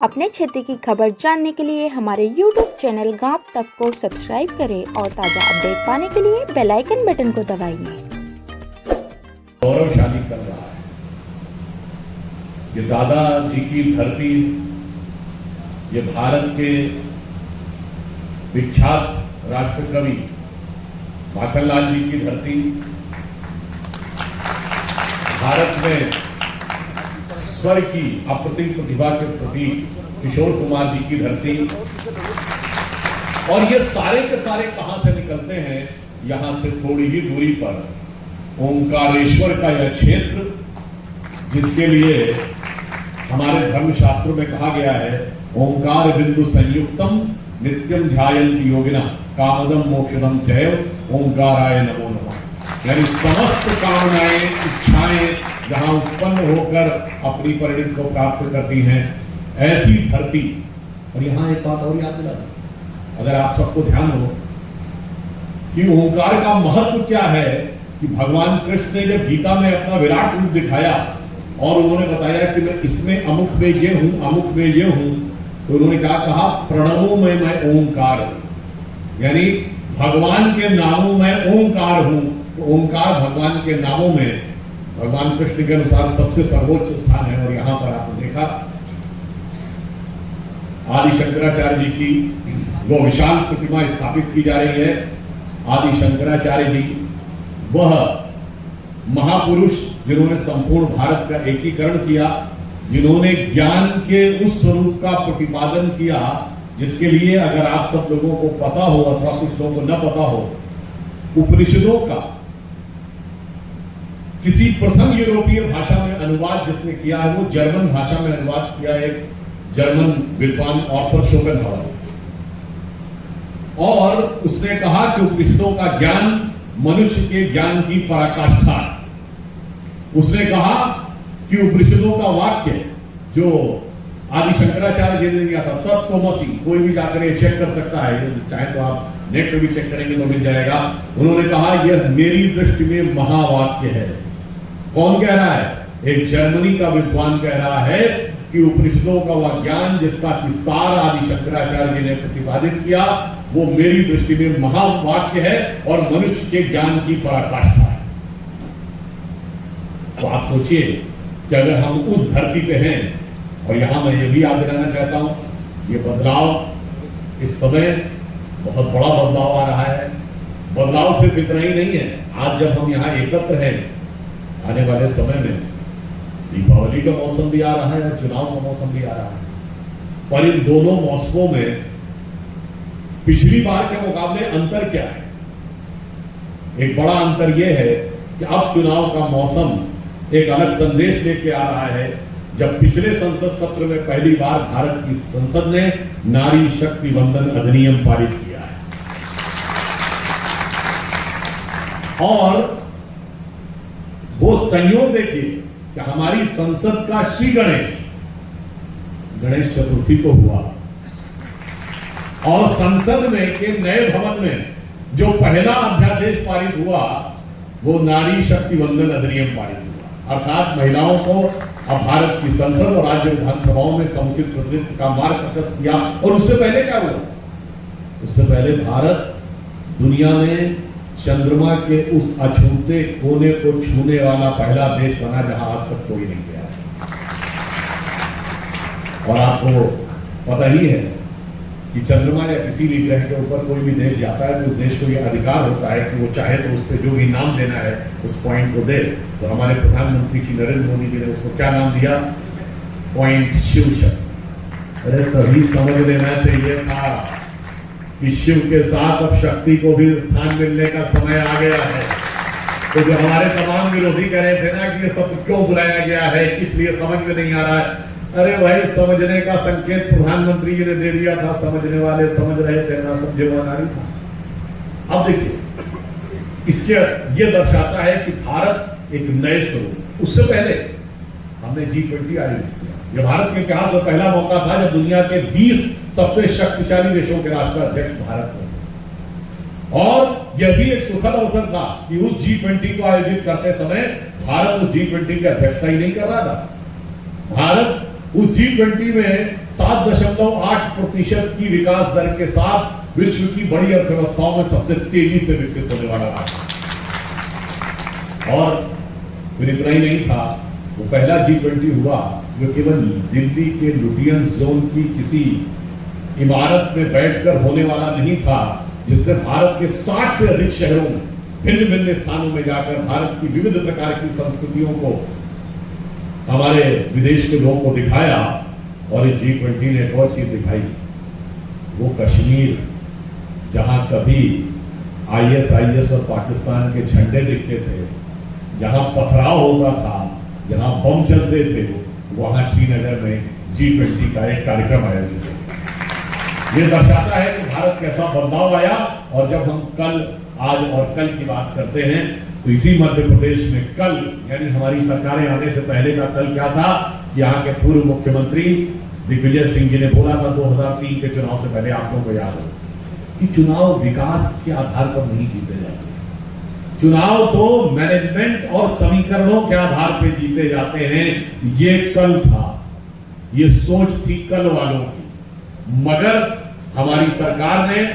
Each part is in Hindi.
अपने क्षेत्र की खबर जानने के लिए हमारे YouTube चैनल गांव तक को सब्सक्राइब करें और ताज़ा अपडेट पाने के लिए बेल आइकन बटन को दबाइए। गौरवशाली कर रहा है ये दादाजी की धरती, ये भारत के विख्यात राष्ट्रकवि माखनलाल जी की धरती, भारत में स्वर की अप्रतिम प्रतिभा के प्रतीक किशोर कुमार जी की धरती। और ये सारे के सारे कहां से निकलते हैं? यहां से थोड़ी ही दूरी पर ओंकारेश्वर का यह क्षेत्र, जिसके लिए हमारे धर्मशास्त्रों में कहा गया है ओंकार बिंदु संयुक्तम नित्यम ध्यायन्ति योगिना कामदम मोक्षदम चैव ओंकाराय नमो नमः। यानी समस्त कामनाएं, इच्छाएं जहां उत्पन्न होकर अपनी परिणति को प्राप्त करती हैं, ऐसी धरती। और यहां एक बात और याद दिला, अगर आप सबको ध्यान हो कि ओंकार का महत्व क्या है, कि भगवान कृष्ण ने जब गीता में अपना विराट रूप दिखाया और उन्होंने बताया कि मैं इसमें अमुक में ये हूं, अमुक में ये हूं, तो उन्होंने क्या कहा? प्रणवों में मैं ओंकार हूं। यानी भगवान के नामों में ओंकार हूं। तो ओंकार भगवान के नामों में भगवान कृष्ण के अनुसार सबसे सर्वोच्च स्थान है। और यहां पर आपने देखा आदि शंकराचार्य जी की वो विशाल प्रतिमा स्थापित की जा रही है। आदि शंकराचार्य जी वह महापुरुष जिन्होंने संपूर्ण भारत का एकीकरण किया, जिन्होंने ज्ञान के उस स्वरूप का प्रतिपादन किया जिसके लिए अगर आप सब लोगों को पता हो अथवा कुछ लोगों को न पता हो, उपनिषदों का किसी प्रथम यूरोपीय भाषा में अनुवाद जिसने किया है वो जर्मन भाषा में अनुवाद किया एक जर्मन विद्वान आर्थर शोपेनहावर। और उसने कहा कि उपनिषदों का ज्ञान मनुष्य के ज्ञान की पराकाष्ठा है। उसने कहा कि उपनिषदों का वाक्य जो आदि शंकराचार्य जी ने दिया था, तत्त्वमसि, कोई भी जाकर ये चेक कर सकता है, चाहे तो आप नेट पे भी चेक करेंगे तो मिल जाएगा। उन्होंने कहा यह मेरी दृष्टि में महावाक्य है। कौन कह रहा है? एक जर्मनी का विद्वान कह रहा है कि उपनिषदों का वह ज्ञान जिसका कि सार आदि शंकराचार्य जी ने प्रतिपादित किया, वो मेरी दृष्टि में महावाक्य है और मनुष्य के ज्ञान की पराकाष्ठा है। तो आप सोचिए कि अगर हम उस धरती पे हैं, और यहां मैं ये भी याद दिलाना चाहता हूं, ये बदलाव इस समय बहुत बड़ा बदलाव आ रहा है। बदलाव सिर्फ इतना ही नहीं है, आज जब हम यहाँ एकत्र हैं, आने वाले समय में दीपावली का मौसम भी आ रहा है और चुनाव का मौसम भी आ रहा है। पर इन दोनों मौसमों में पिछली बार के मुकाबले अंतर क्या है? एक बड़ा अंतर यह है कि अब चुनाव का मौसम एक अलग संदेश लेके आ रहा है। जब पिछले संसद सत्र में पहली बार भारत की संसद ने नारी शक्ति वंदन अधिनियम पारित किया है, और वो संयोग देखिए कि हमारी संसद का श्री गणेश चतुर्थी को हुआ, और संसद में के नए भवन में जो पहला अध्यादेश पारित हुआ वो नारी शक्ति वंदन अधिनियम पारित हुआ। अर्थात महिलाओं को अब भारत की संसद और राज्य विधानसभाओं में समुचित प्रतिनिधित्व का मार्गदर्शन किया। और उससे पहले क्या हुआ? उससे पहले भारत दुनिया में चंद्रमा के उस अछूते कोने को छूने वाला पहला देश बना जहां आज तक कोई नहीं गया। और आपको पता ही है कि चंद्रमा या किसी भी ग्रह के ऊपर कोई भी देश जाता है तो उस देश को यह अधिकार होता है कि वो चाहे तो उस पर जो भी नाम देना है उस पॉइंट को दे। तो हमारे प्रधानमंत्री श्री नरेंद्र मोदी जी ने उसको क्या नाम दिया? पॉइंट शिव शक्ति। अरे तभी समझ लेना चाहिए था कि शिव के साथ अब शक्ति को भी स्थान मिलने का समय आ गया है। तो जो हमारे तमाम विरोधी कह रहे थे ना कि ये सब क्यों बुलाया गया है, किस लिए समझ में नहीं आ रहा है, अरे भाई समझने का संकेत प्रधानमंत्री जी ने दे दिया था, समझने वाले समझ रहे थे, ना समझे वो नारी था। अब देखिए, इसके ये दर्शाता है कि भारत एक नए स्वरूप। उससे पहले हमने G20 आयोजित किया। यह भारत के इतिहास में पहला मौका था जब दुनिया के 20 सबसे शक्तिशाली देशों के राष्ट्राध्यक्ष भारत में, और यह भी एक सुखद अवसर था कि उस G20 को आयोजित करते समय भारत उस G20 की अध्यक्षता ही नहीं कर रहा था। भारत उस G20 में 7.8% की विकास दर के साथ विश्व की बड़ी अर्थव्यवस्थाओं में सबसे तेजी से विकसित होने वाला था। और फिर इतना ही नहीं था, वो पहला G20 हुआ जो केवल दिल्ली के लुटियन जोन की किसी इमारत में बैठकर होने वाला नहीं था, जिसने भारत के 60 से अधिक शहरों में भिन्न भिन्न स्थानों में जाकर भारत की विविध प्रकार की संस्कृतियों को हमारे विदेश के लोगों को दिखाया। और इस G20 ने एक और चीज दिखाई, वो कश्मीर जहां कभी ISIS और पाकिस्तान के झंडे दिखते थे, जहां पथराव होता था, जहां बम चलते थे, वहां श्रीनगर में G20 का एक कार्यक्रम आयोजित हुआ। ये दर्शाता है कि भारत कैसा बदलाव आया। और जब हम कल, आज और कल की बात करते हैं, तो इसी मध्य प्रदेश में कल, यानी हमारी सरकारें आने से पहले का कल क्या था, यहाँ के पूर्व मुख्यमंत्री दिग्विजय सिंह जी ने बोला था 2003 के चुनाव से पहले, आप लोगों को याद हो, कि चुनाव विकास के आधार पर नहीं जीते जाते, चुनाव तो मैनेजमेंट और समीकरणों के आधार पर जीते जाते हैं। ये कल था, ये सोच थी कल वालों की। मगर हमारी सरकार ने,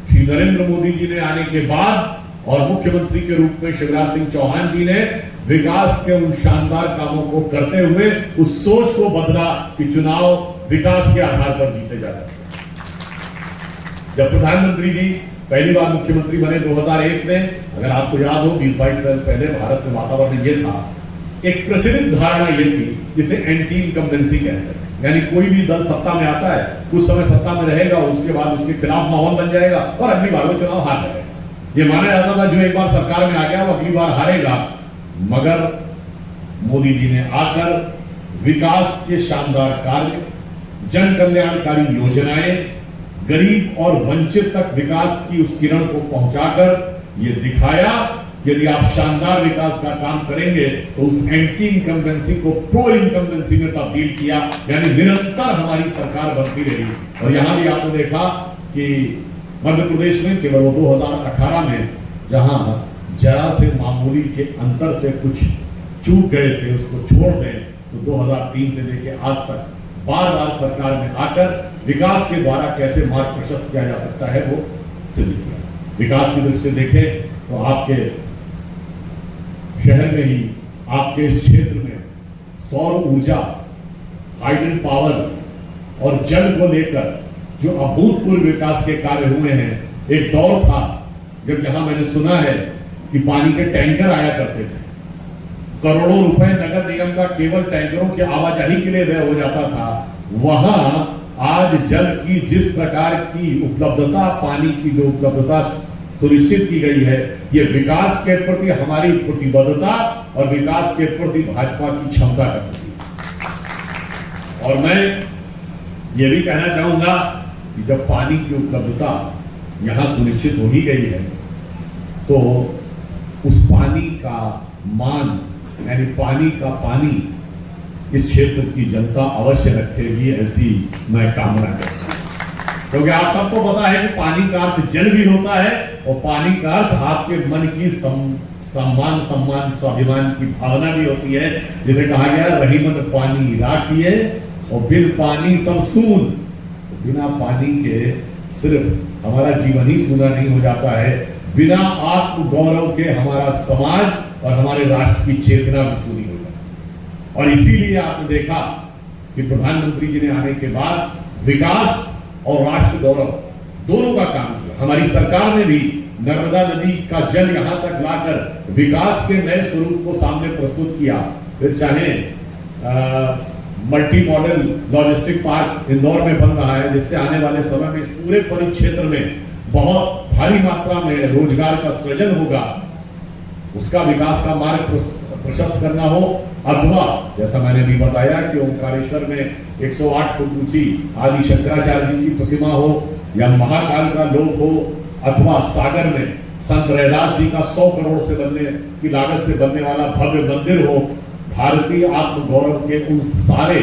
श्री नरेंद्र मोदी जी ने आने के बाद और मुख्यमंत्री के रूप में शिवराज सिंह चौहान जी ने विकास के उन शानदार कामों को करते हुए उस सोच को बदला कि चुनाव विकास के आधार पर जीते जा सकते हैं। जब प्रधानमंत्री जी पहली बार मुख्यमंत्री बने 2001 में, अगर आपको याद हो 20-22 साल पहले भारत में वातावरण ये था, एक प्रचलित धारणा ये थी जिसे एंटी इनकम्बेंसी कहते हैं, यानी कोई भी दल सत्ता में आता है, कुछ समय सत्ता में रहेगा, उसके बाद उसके खिलाफ माहौल बन जाएगा और अगली बार वो चुनाव हार जाएगा। ये माना जाता था जो एक बार सरकार में आ गया वो अगली बार हारेगा। मगर मोदी जी ने आकर विकास के शानदार कार्य, जन कल्याणकारी योजनाएं, गरीब और वंचित तक विकास की उस किरण को पहुंचाकर ये दिखाया, यदि आप शानदार विकास का काम करेंगे तो उस एंटी इनकम्बेंसी को प्रो इनकम्बेंसी में तब्दील किया, यानी निरंतर हमारी सरकार बनती रही। और यहां भी आपने देखा कि मध्य प्रदेश में केवल वो 2018 में जहां जरा से मामूली के अंतर से कुछ चूक गए थे, उसको छोड़ दें, तो 2003 से लेकर आज तक बार बार सरकार में आकर विकास के द्वारा कैसे मार्ग प्रशस्त किया जा सकता है वो सिद्ध किया। विकास की दृष्टि से देखें तो आपके शहर में ही, आपके इस क्षेत्र में सौर ऊर्जा, हाइड्रो पावर और जल को लेकर जो अभूतपूर्व विकास के कार्य हुए हैं। एक दौर था जब यहां मैंने सुना है कि पानी के टैंकर आया करते थे, करोड़ों रुपए नगर निगम का केवल टैंकरों की आवाजाही के लिए व्यय हो जाता था। वहां आज जल की जिस प्रकार की उपलब्धता, पानी की जो उपलब्धता सुनिश्चित की गई है, ये विकास के प्रति हमारी प्रतिबद्धता और विकास के प्रति भाजपा की क्षमता का प्रतीक। और मैं ये भी कहना चाहूंगा कि जब पानी की उपलब्धता यहां सुनिश्चित हो ही गई है, तो उस पानी का मान, यानी पानी का पानी इस क्षेत्र की जनता अवश्य रखेगी, ऐसी मैं कामना करता हूं। क्योंकि आप सबको पता है कि पानी का अर्थ जल भी होता है और पानी का अर्थ आपके मन की सम्मान, स्वाभिमान की भावना भी होती है। जिसे कहा गया, रही मन पानी राखिए और बिन पानी सब सून। तो बिना पानी के सिर्फ हमारा जीवन ही सूना नहीं हो जाता है, बिना आत्म गौरव के हमारा समाज और हमारे राष्ट्र की चेतना भी सूनी हो जाती है। और इसीलिए आपने देखा कि प्रधानमंत्री जी ने आने के बाद विकास और राष्ट्र गौरव दोनों का काम किया। हमारी सरकार ने भी नर्मदा नदी का जल यहां तक लाकर विकास के नए स्वरूप को सामने प्रस्तुत किया। फिर चाहे multi modal logistic park Indore में बन रहा है, जिससे आने वाले समय में इस पूरे परिक्षेत्र में बहुत भारी मात्रा में रोजगार का सृजन होगा, उसका विकास का मार्ग प्रशस्त करना हो। अथवा जैसा मैंने भी बताया कि ओंकारेश्वर में 108 फुट ऊंची आदि शंकराचार्य जी की प्रतिमा हो, या महाकाल का लोक हो, अथवा सागर में संत रैदास जी का 100 करोड़ से बनने की लागत से बनने वाला भव्य मंदिर हो, भारतीय आत्म गौरव के उन सारे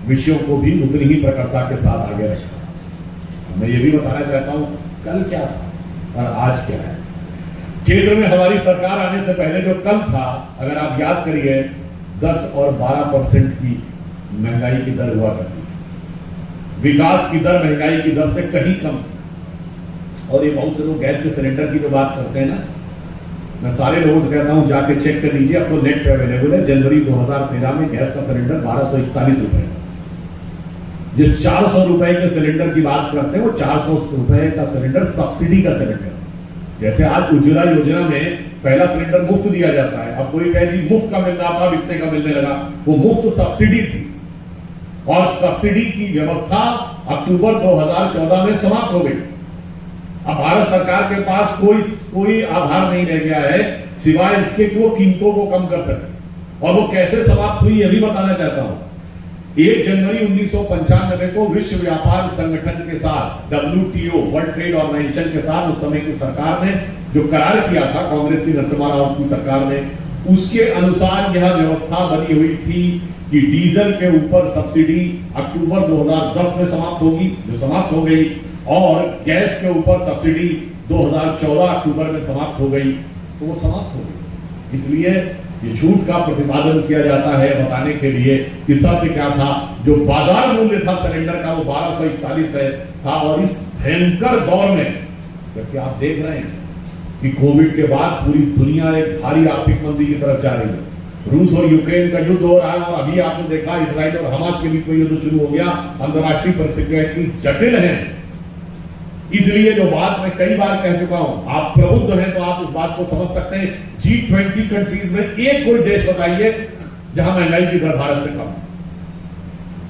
विषयों को भी उतनी ही प्रखरता के साथ आगे रखा। मैं ये भी बताना चाहता हूं कल क्या था और आज क्या है। केंद्र में हमारी सरकार आने से पहले जो कल था, अगर आप याद करिए, 10 और 12% की महंगाई की दर हुआ करती थी। विकास की दर महंगाई की दर से कहीं कम थी। और ये बहुत से लोग गैस के सिलेंडर की जो बात करते हैं ना, मैं सारे लोगों से कहता हूं जाके चेक कर लीजिए, आपको नेट पे अवेलेबल है। जनवरी 2013 में गैस का सिलेंडर 1241 रुपए, जिस 400 रुपए के सिलेंडर की बात करते हैं वो 400 रुपए का सिलेंडर सब्सिडी का सिलेंडर। जैसे आज उज्ज्वला योजना में पहला सिलेंडर मुफ्त दिया जाता है, अब कोई कहे जी मुफ्त का मिल रहा था, इतने का मिलने लगा, वो मुफ्त सब्सिडी थी। और सब्सिडी की व्यवस्था अक्टूबर 2014 में समाप्त हो गई। अब भारत सरकार के पास कोई आधार नहीं रह गया है सिवाय इसके कि वो कीमतों को कम कर सके। और वो कैसे समाप्त हुई यह भी बताना चाहता हूं। 1 जनवरी 1995 को विश्व व्यापार संगठन के साथ, WTO वर्ल्ड ट्रेड ऑर्गेनाइजेशन के साथ उस समय की सरकार ने जो करार किया था, कांग्रेस की नरसिम्हा राव की सरकार ने, उसके अनुसार यह व्यवस्था बनी हुई थी कि डीजल के ऊपर सब्सिडी अक्टूबर 2010 में समाप्त होगी, जो समाप्त हो गई, और गैस के ऊपर सब्सिडी 2014 अक्टूबर में समाप्त हो गई, तो वो समाप्त हो गई। इसलिए ये झूठ का प्रतिपादन किया जाता है बताने के लिए कि सत्य क्या था। जो बाजार मूल्य था सिलेंडर का वो 1241 था। और इस भयंकर दौर में, जबकि आप देख रहे हैं कि कोविड के बाद पूरी दुनिया एक भारी आर्थिक मंदी की तरफ जा रही है, रूस और यूक्रेन का युद्ध हो रहा है, और अभी आपने देखा इजराइल और हमास के बीच में युद्ध शुरू हो गया, अंतरराष्ट्रीय परिस्थितियां इतनी जटिल हैं। इसलिए जो बात मैं कई बार कह चुका हूं, आप प्रबुद्ध हैं तो आप इस बात को समझ सकते हैं। G20 कंट्रीज में एक कोई देश बताइए जहां महंगाई की दर भारत से कम,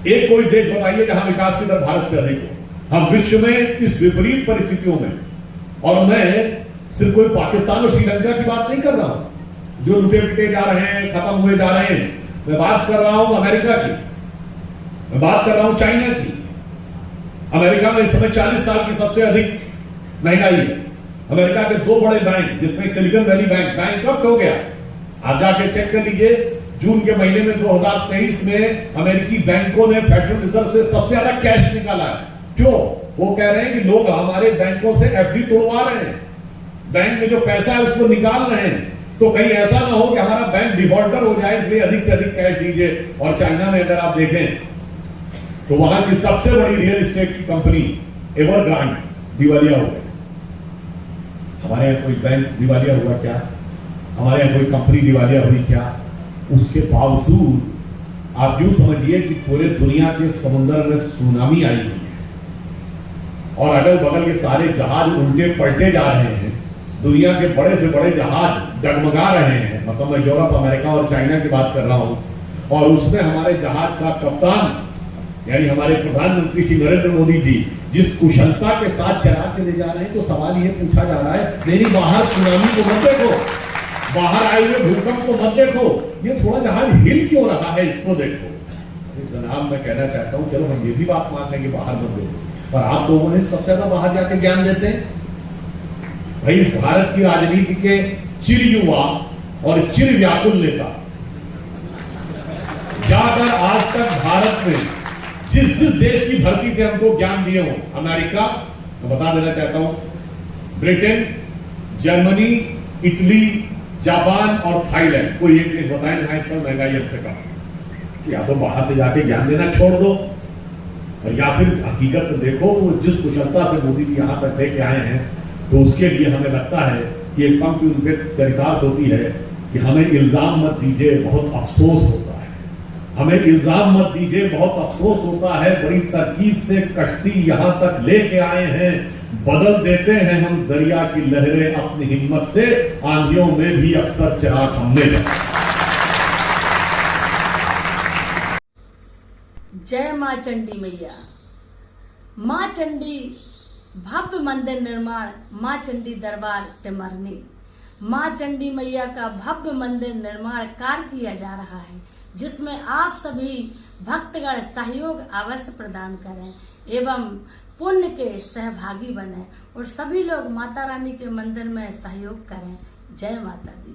एक कोई देश बताइए जहां विकास की दर भारत से अधिक हो। हम विश्व में इस विपरीत परिस्थितियों में, और मैं सिर्फ कोई पाकिस्तान और श्रीलंका की बात नहीं कर रहा हूं जो लुटे पिटे जा रहे हैं, खत्म हुए जा रहे हैं, मैं बात कर रहा हूं अमेरिका की, मैं बात कर रहा हूं चाइना की। अमेरिका में इस समय 40 साल की सबसे अधिक महंगाई है। अमेरिका के 2 बड़े बैंक, जिसमें एक सिलिकॉन वैली बैंकक्रप्ट हो गया। आप जाके चेक कर लीजिए, जून के महीने में 2023 में अमेरिकी बैंकों ने फेडरल रिजर्व से सबसे ज्यादा कैश निकाला है। क्यों? वो कह रहे हैं कि लोग हमारे बैंकों से एफडी तोड़वा रहे हैं, बैंक में जो पैसा है उसको निकाल रहे हैं, तो कहीं ऐसा ना हो कि हमारा बैंक डिफॉल्टर हो जाए, इसलिए अधिक से अधिक कैश दीजिए। और चाइना में अगर आप देखें तो वहां की सबसे बड़ी रियल एस्टेट की कंपनी एवरग्रांड दिवालिया हो गई। हमारे यहां कोई बैंक दिवालिया हुआ क्या? हमारे यहां कोई कंपनी दिवालिया हुई क्या? उसके बावजूद आप यूं समझिए कि पूरे दुनिया के समुद्र में सुनामी आई हुई है और अगल बगल के सारे जहाज उल्टे पलटे जा रहे हैं। दुनिया के बड़े से बड़े जहाज डगमगा रहे हैं। मतलब मैं यूरोप, अमेरिका और चाइना की बात कर रहा हूं। और उसमें हमारे जहाज का कप्तान यानी हमारे प्रधानमंत्री श्री नरेंद्र मोदी जी जिस कुशलता के साथ चला के ले जा रहे हैं, तो सवाल ये पूछा जा रहा है, मेरी बाहर सुनामी को मत देखो, बाहर आए हुए भूकंप को मत देखो, ये थोड़ा जहाज हिल क्यों रहा है इसको देखो। जनाब मैं कहना चाहता हूं, चलो हम ये भी बात मान लेंगे बाहर मत देखो, पर आप तो वही सबसे ज्यादा बाहर जाके ज्ञान देते हैं। भाई भारत की राजनीति के चिर युवा और चिर व्याकुल नेता जाकर आज तक भारत में जिस देश की धरती से हमको ज्ञान दिए हो, अमेरिका, मैं बता देना चाहता हूं, ब्रिटेन, जर्मनी, इटली, जापान और थाईलैंड, कोई एक देश बताएं जहां इस समय महंगाई हमसे कम। या तो बाहर से जाके ज्ञान देना छोड़ दो, और या फिर हकीकत देखो। वो जिस कुशलता से मोदी जी यहां तक लेके आए हैं, तो उसके लिए हमें लगता है कि एक पंक्ति उनके चरितार्थ होती है कि हमें इल्जाम मत दीजिए, बहुत अफसोस होता है। हमें इल्जाम मत दीजिए, बहुत अफसोस होता है। बड़ी तरकीब से कश्ती यहां तक लेके आए हैं, बदल देते हैं हम दरिया की लहरें अपनी हिम्मत से, आंधियों में भी अक्सर चिराग हमने जला। जय मां चंडी मैया। मां चंडी भव्य मंदिर निर्माण, मां चंडी दरबार टिमरनी। मां चंडी मैया का भव्य मंदिर निर्माण कार्य किया जा रहा है, जिसमें आप सभी भक्तगण सहयोग अवश्य प्रदान करें एवं पुण्य के सहभागी बने और सभी लोग माता रानी के मंदिर में सहयोग करें। जय माता दी।